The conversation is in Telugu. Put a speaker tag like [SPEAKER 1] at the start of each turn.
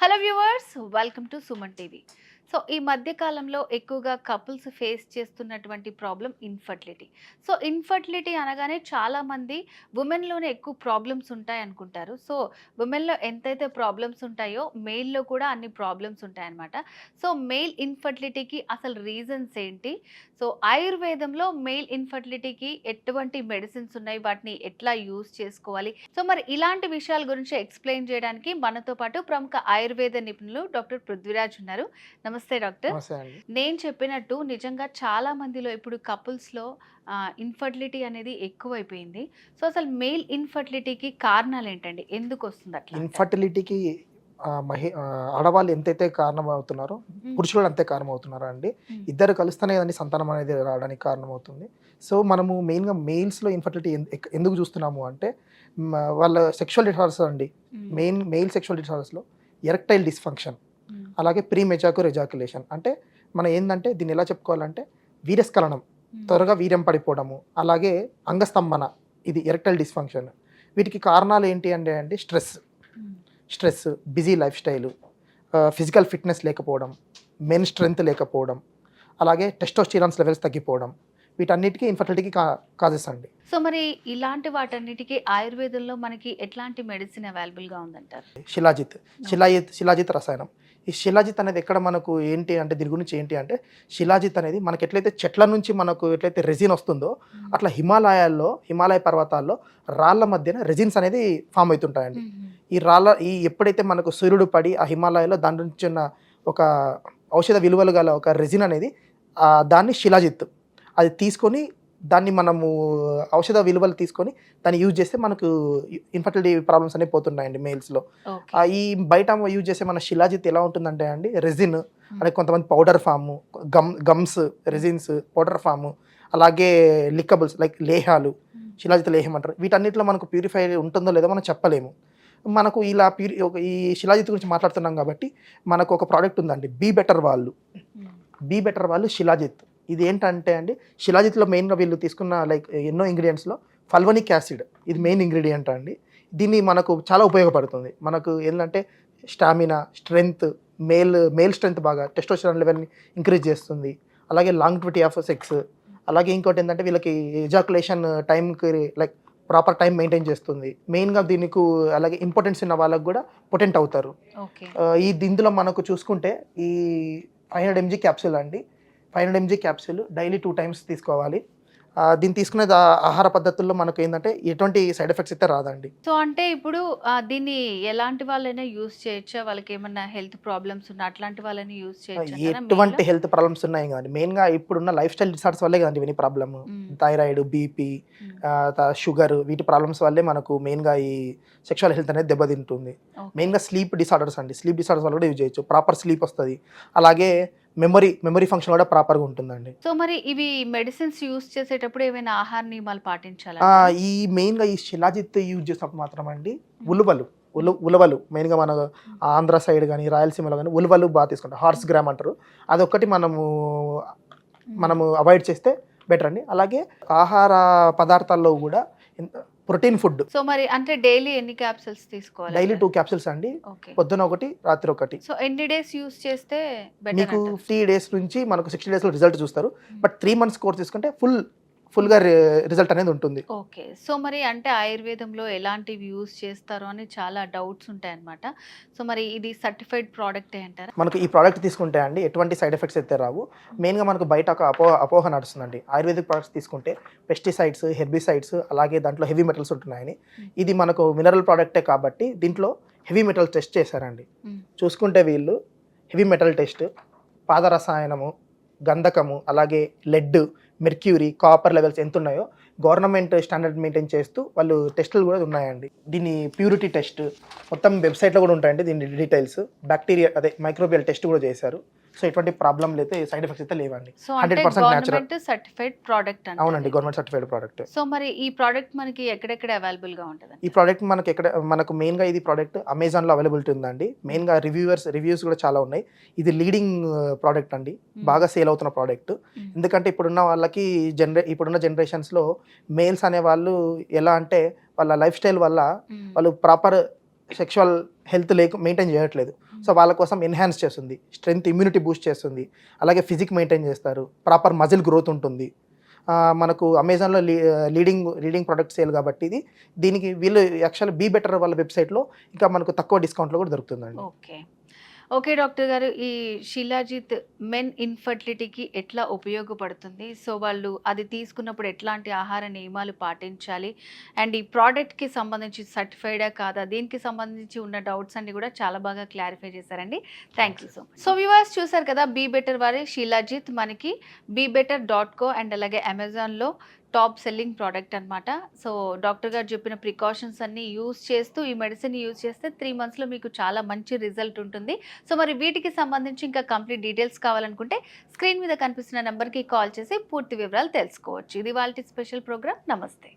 [SPEAKER 1] Hello viewers, welcome to Suman TV. So ఈ మధ్య కాలంలో ఎక్కువగా కపుల్స్ ఫేస్ చేస్తున్నటువంటి ప్రాబ్లం ఇన్ఫర్టిలిటీ. సో ఇన్ఫర్టిలిటీ అనగానే చాలామంది ఉమెన్లోనే ఎక్కువ ప్రాబ్లమ్స్ ఉంటాయి అనుకుంటారు. సో ఉమెన్లో ఎంతైతే ప్రాబ్లమ్స్ ఉంటాయో మెయిల్లో కూడా అన్ని ప్రాబ్లమ్స్ ఉంటాయన్నమాట. సో మెయిల్ ఇన్ఫర్టిలిటీకి అసలు రీజన్స్ ఏంటి? సో ఆయుర్వేదంలో మెయిల్ ఇన్ఫర్టిలిటీకి ఎటువంటి మెడిసిన్స్ ఉన్నాయి, వాటిని ఎట్లా యూజ్ చేసుకోవాలి? సో మరి ఇలాంటి విషయాల గురించి ఎక్స్ప్లెయిన్ చేయడానికి మనతో పాటు ప్రముఖ ఆయుర్వేద నిపుణులు డాక్టర్ పృథ్వీరాజ్ ఉన్నారు. నమస్తే డాక్టర్.
[SPEAKER 2] నమస్తే అండి.
[SPEAKER 1] నేను చెప్పినట్టు నిజంగా చాలా మందిలో ఇప్పుడు కపుల్స్లో ఇన్ఫర్టిలిటీ అనేది ఎక్కువైపోయింది. సో అసలు మెయిల్ ఇన్ఫర్టిలిటీకి కారణాలు ఏంటండి? ఎందుకు వస్తుంది అట్లా?
[SPEAKER 2] ఇన్ఫర్టిలిటీకి ఆడవాళ్ళు ఎంతైతే కారణమవుతున్నారో పురుషులు అంతే కారణమవుతున్నారా అండి. ఇద్దరు కలిస్తేనే కదండి సంతానం అనేది రావడానికి కారణమవుతుంది. సో మనము మెయిన్గా మెయిల్స్లో ఇన్ఫర్టిలిటీ ఎందుకు చూస్తున్నాము అంటే వాళ్ళ సెక్షువల్ డిసార్డర్స్ అండి. మెయిల్ సెక్షువల్ డిసార్డర్స్లో ఎరెక్టైల్ డిస్ఫంక్షన్, అలాగే ప్రీ మెచాక్యూర్ ఎజాక్యులేషన్. అంటే మనం ఏంటంటే దీన్ని ఎలా చెప్పుకోవాలంటే వీర్యస్ఖలనం, త్వరగా వీర్యం పడిపోవడము, అలాగే అంగస్తంభన, ఇది ఎరెక్టైల్ డిస్ఫంక్షన్. వీటికి కారణాలు ఏంటి అంటే అండి stress, busy life style, physical fitness లేకపోవడం, మెన్ స్ట్రెంగ్త్ లేకపోవడం, అలాగే టెస్టోస్టిరాన్స్ లెవెల్స్ తగ్గిపోవడం, వీటన్నిటికీ ఇన్ఫర్టిలిటీకి కాజెస్ అండి.
[SPEAKER 1] సో మరి ఇలాంటి వాటన్నిటికీ ఆయుర్వేదంలో మనకి ఎట్లాంటి మెడిసిన్ అవైలబుల్గా ఉందంటారు?
[SPEAKER 2] శిలాజిత్ రసాయనం. ఈ శిలాజిత్ అనేది ఎక్కడ మనకు ఏంటి అంటే దీని గురించి ఏంటి అంటే శిలాజిత్ అనేది మనకి ఎట్లయితే చెట్ల నుంచి మనకు ఎట్లయితే రెజిన్ వస్తుందో అట్లా హిమాలయ పర్వతాల్లో రాళ్ళ మధ్యన రెజిన్స్ అనేది ఫామ్ అవుతుంటాయండి. ఈ ఎప్పుడైతే మనకు సూర్యుడు పడి ఆ హిమాలయాలో దాని నుంచి ఉన్న ఒక ఔషధ విలువలు గల ఒక రెజిన్ అనేది దాన్ని శిలాజిత్, అది తీసుకొని దాన్ని మనము ఔషధ విలువలు తీసుకొని దాన్ని యూజ్ చేస్తే మనకు ఇన్ఫర్టిలిటీ ప్రాబ్లమ్స్ అనేవి పోతున్నాయండి మెయిల్స్లో. ఈ బయట యూజ్ చేసే మన శిలాజిత్ ఎలా ఉంటుందంటే అండి రెజిన్ అంటే కొంతమంది powder form, gums, resins, powder form, అలాగే లిక్కబుల్స్ లైక్ లేహాలు, శిలాజిత్ లేహం అంటారు. వీటన్నిటిలో మనకు ప్యూరిఫై ఉంటుందో లేదో మనం చెప్పలేము. మనకు ఇలా ఈ శిలాజిత్ గురించి మాట్లాడుతున్నాం కాబట్టి మనకు ఒక ప్రోడక్ట్ ఉందండి, బీ బెటర్ వాళ్ళు శిలాజిత్. ఇది ఏంటంటే అండి శిలాజిత్లో మెయిన్గా వీళ్ళు తీసుకున్న ఎన్నో ఇంగ్రీడియంట్స్లో ఫల్వనిక్ యాసిడ్ ఇది మెయిన్ ఇంగ్రీడియంట్ అండి. దీన్ని మనకు చాలా ఉపయోగపడుతుంది. మనకు ఏంటంటే స్టామినా, స్ట్రెంగ్త్, మేల్ స్ట్రెంగ్త్, బాగా టెస్టోస్టెరాన్ లెవెల్ని ఇంక్రీజ్ చేస్తుంది. అలాగే లాంగివిటీ ఆఫ్ సెక్స్, అలాగే ఇంకోటి ఏంటంటే వీళ్ళకి ఎజాకులేషన్ టైంకి ప్రాపర్ టైం మెయింటైన్ చేస్తుంది మెయిన్గా దీనికి. అలాగే ఇంపార్టెన్స్ ఉన్న వాళ్ళకు కూడా పొటెంట్ అవుతారు. ఇందులో మనకు చూసుకుంటే ఈ 500 mg క్యాప్సూల్ అండి, 500 mg క్యాప్సూల్ డైలీ 2 times తీసుకోవాలి. దీన్ని తీసుకునే ఆహార పద్ధతుల్లో మనకు ఏంటంటే ఎటువంటి సైడ్ ఎఫెక్ట్స్ అయితే రాదండి.
[SPEAKER 1] సో అంటే ఇప్పుడు దీన్ని ఎలాంటి వాళ్ళైనా యూజ్ చేయొచ్చా? వాళ్ళకి ఏమన్నా హెల్త్ ప్రాబ్లమ్స్ ఉన్నా అట్లాంటి వాళ్ళని యూజ్ చేయొచ్చా?
[SPEAKER 2] ఎటువంటి హెల్త్ ప్రాబ్లమ్స్ ఉన్నాయి కానీ మెయిన్గా ఇప్పుడున్న లైఫ్ స్టైల్ డిసార్డర్స్ వల్లే కదండి ఇవన్నీ ప్రాబ్లమ్. థైరాయిడ్, బీపీ, షుగర్, వీటి ప్రాబ్లమ్స్ వల్లే మనకు మెయిన్గా ఈ సెక్షువల్ హెల్త్ అనేది దెబ్బతింటుంది. మెయిన్గా స్లీప్ డిసార్డర్స్ అండి, స్లీప్ డిసార్డర్స్ వల్ల కూడా యూజ్ చేయొచ్చు. ప్రాపర్ స్లీప్ వస్తుంది, అలాగే మెమరీ ఫంక్షన్ కూడా ప్రాపర్గా ఉంటుందండి.
[SPEAKER 1] సో మరి ఇవి మెడిసిన్స్ యూజ్ చేసేటప్పుడు ఏమైనా ఆహార నియమాలు పాటించాలా?
[SPEAKER 2] ఈ మెయిన్గా ఈ శిలాజిత్ యూజ్ చేసినప్పుడు మాత్రం అండి ఉలవలు మెయిన్గా మన ఆంధ్ర సైడ్ కానీ రాయలసీమలో కానీ ఉలవలు బాగా తీసుకుంటాం. హార్స్ గ్రామ్ అంటారు, అదొక్కటి మనము అవాయిడ్ చేస్తే బెటర్ అండి. అలాగే ఆహార పదార్థాల్లో కూడా ప్రోటీన్ ఫుడ్.
[SPEAKER 1] సో మరి అంటే డైలీ ఎన్ని క్యాప్సూల్స్ తీసుకోవాలి?
[SPEAKER 2] డైలీ 2 capsules అండి, పొద్దున ఒకటి, రాత్రి ఒకటి.
[SPEAKER 1] సో ఎన్ని డేస్ యూజ్ చేస్తే
[SPEAKER 2] మీకు 3 days నుంచి మనకు 60 days లో రిజల్ట్ చూస్తారు. బట్ 3 months కోర్స్ తీసుకుంటే ఫుల్గా రిజల్ట్ అనేది ఉంటుంది.
[SPEAKER 1] ఓకే. సో మరి అంటే ఆయుర్వేదంలో ఎలాంటివి యూజ్ చేస్తారో అని చాలా డౌట్స్ ఉంటాయన్నమాట. సో మరి ఇది సర్టిఫైడ్ ప్రోడక్ట్ అంటారా?
[SPEAKER 2] మనకు ఈ ప్రోడక్ట్ తీసుకుంటే అండి ఎటువంటి సైడ్ ఎఫెక్ట్స్ అయితే రావు. మెయిన్గా మనకు బయట ఒక అపోహ నడుస్తుందండి, ఆయుర్వేదిక్ ప్రోడక్ట్స్ తీసుకుంటే పెస్టిసైడ్స్, హెర్బిసైడ్స్, అలాగే దాంట్లో హెవీ మెటల్స్ ఉంటున్నాయని. ఇది మనకు మినరల్ ప్రోడక్టే కాబట్టి దీంట్లో హెవీ మెటల్ టెస్ట్ చేశారండి. చూసుకుంటే వీళ్ళు హెవీ మెటల్ టెస్ట్, పాదరసాయనము, గంధకము, అలాగే లెడ్, మెర్క్యూరీ, కాపర్ లెవెల్స్ ఎంత ఉన్నాయో గవర్నమెంట్ స్టాండర్డ్ మెయింటైన్ చేస్తూ వాళ్ళు టెస్టులు కూడా ఉన్నాయండి. దీని ప్యూరిటీ టెస్ట్ మొత్తం వెబ్సైట్లో కూడా ఉంటాయండి. దీని డీటెయిల్స్ బ్యాక్టీరియా మైక్రోబియల్ టెస్ట్ కూడా చేశారు. సో ఎటువంటి ప్రాబ్లం అయితే సైడ్ ఎఫెక్ట్స్ అయితే లేవండి. 100% న్యాచురల్
[SPEAKER 1] సర్టిఫైడ్ ప్రోడక్ట్.
[SPEAKER 2] అవునండి, గవర్నమెంట్ సర్టిఫైడ్ ప్రోడక్ట్.
[SPEAKER 1] సో మరి ఈ ప్రోడక్ట్ మనకి ఎక్కడెక్కడ అవైలబుల్ గా ఉంటుంది?
[SPEAKER 2] ఈ ప్రోడక్ట్ మనకు మెయిన్గా ఇది ప్రోడక్ట్ అమెజాన్లో అవైలబిలిటీ ఉందండి. మెయిన్గా రివ్యూస్ కూడా చాలా ఉన్నాయి. ఇది లీడింగ్ ప్రోడక్ట్ అండి, బాగా సేల్ అవుతున్న ప్రోడక్ట్. ఎందుకంటే ఇప్పుడున్న జనరేషన్స్లో మేల్స్ అనే వాళ్ళు ఎలా అంటే వాళ్ళ లైఫ్ స్టైల్ వల్ల వాళ్ళు ప్రాపర్ సెక్షువల్ హెల్త్ మెయింటైన్ చేయట్లేదు. సో వాళ్ళ కోసం ఎన్హాన్స్ చేస్తుంది, స్ట్రెంగ్త్ ఇమ్యూనిటీ బూస్ట్ చేస్తుంది, అలాగే ఫిజిక్ మెయింటైన్ చేస్తారు, ప్రాపర్ మజిల్ గ్రోత్ ఉంటుంది. మనకు అమెజాన్లో లీడింగ్ ప్రొడక్ట్ సేల్ కాబట్టి దీనికి వీళ్ళు యాక్చువల్ బీ బెటర్ వాళ్ళ వెబ్సైట్లో ఇంకా మనకు తక్కువ డిస్కౌంట్లో కూడా దొరుకుతుందండి.
[SPEAKER 1] ఓకే డాక్టర్ గారు, ఈ శిలాజిత్ మెన్ ఇన్ఫర్టిలిటీకి ఎట్లా ఉపయోగపడుతుంది? సో వాళ్ళు అది తీసుకున్నప్పుడు ఎట్లాంటి ఆహార నియమాలు పాటించాలి, అండ్ ఈ ప్రోడక్ట్కి సంబంధించి సర్టిఫైడా కాదా, దీనికి సంబంధించి ఉన్న డౌట్స్ అన్ని కూడా చాలా బాగా క్లారిఫై చేశారండి. Thank you so much. So viewers చూసారు కదా, బీ బెటర్ వారి శిలాజిత్ మనకి bebetter.co అండ్ అలాగే అమెజాన్లో టాప్ సెల్లింగ్ ప్రోడక్ట్ అనమాట. సో డాక్టర్ గారు చెప్పిన ప్రికాషన్స్ అన్నీ యూజ్ చేస్తూ ఈ మెడిసిన్ యూజ్ చేస్తే 3 monthsలో మీకు చాలా మంచి రిజల్ట్ ఉంటుంది. సో మరి వీటికి సంబంధించి ఇంకా కంప్లీట్ డీటెయిల్స్ కావాలనుకుంటే స్క్రీన్ మీద కనిపిస్తున్న నెంబర్కి కాల్ చేసి పూర్తి వివరాలు తెలుసుకోవచ్చు. ఇది వాళ్ళ స్పెషల్ ప్రోగ్రామ్. నమస్తే.